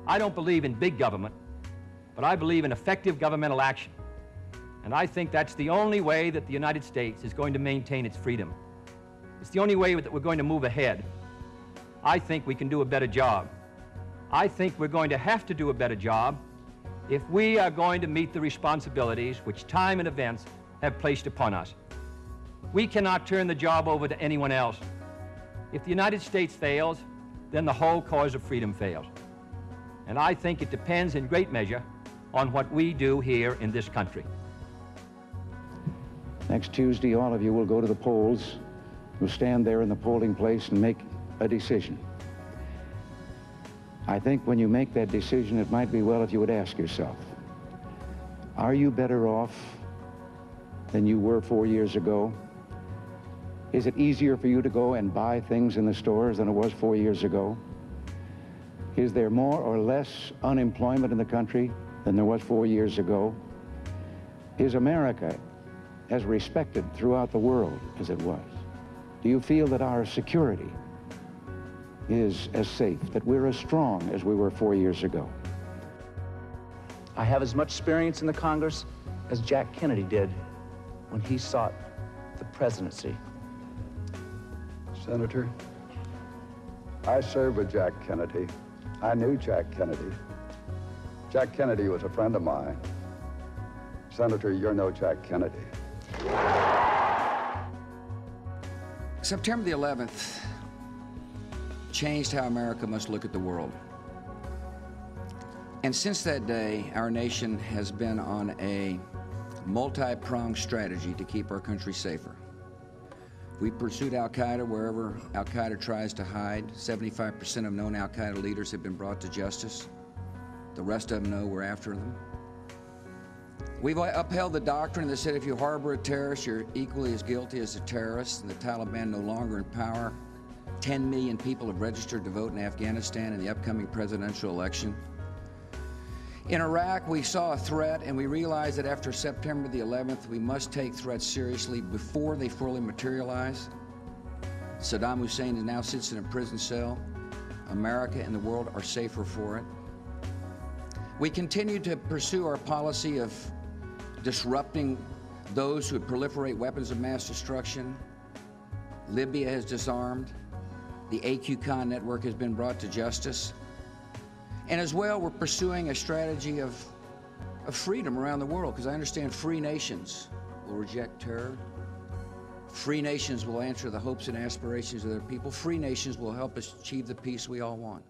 I don't believe in big government, but I believe in effective governmental action. And I think that's the only way that the United States is going to maintain its freedom. It's the only way that we're going to move ahead. I think we can do a better job. I think we're going to have to do a better job if we are going to meet the responsibilities which time and events have placed upon us. We cannot turn the job over to anyone else. If the United States fails, then the whole cause of freedom fails. And I think it depends in great measure on what we do here in this country. Next Tuesday, all of you will go to the polls. You'll stand there in the polling place and make a decision. I think when you make that decision, it might be well if you would ask yourself, are you better off than you were 4 years ago? Is it easier for you to go and buy things in the stores than it was 4 years ago? Is there more or less unemployment in the country than there was 4 years ago? Is America as respected throughout the world as it was? Do you feel that our security is as safe, that we're as strong as we were 4 years ago? I have as much experience in the Congress as Jack Kennedy did when he sought the presidency. Senator, I served with Jack Kennedy. I knew Jack Kennedy. Jack Kennedy was a friend of mine. Senator, you're no Jack Kennedy. September the 11th changed how America must look at the world. And since that day, our nation has been on a multi-pronged strategy to keep our country safer. We pursued al-Qaeda wherever al-Qaeda tries to hide. 75% of known al-Qaeda leaders have been brought to justice. The rest of them know we're after them. We've upheld the doctrine that said if you harbor a terrorist, you're equally as guilty as a terrorist, and the Taliban no longer in power. 10 million people have registered to vote in Afghanistan in the upcoming presidential election. In Iraq, we saw a threat, and we realized that after September the 11th, we must take threats seriously before they fully materialize. Saddam Hussein now sits in a prison cell. America and the world are safer for it. We continue to pursue our policy of disrupting those who proliferate weapons of mass destruction. Libya has disarmed. The AQ-Con network has been brought to justice. And as well, we're pursuing a strategy of freedom around the world, because I understand free nations will reject terror. Free nations will answer the hopes and aspirations of their people. Free nations will help us achieve the peace we all want.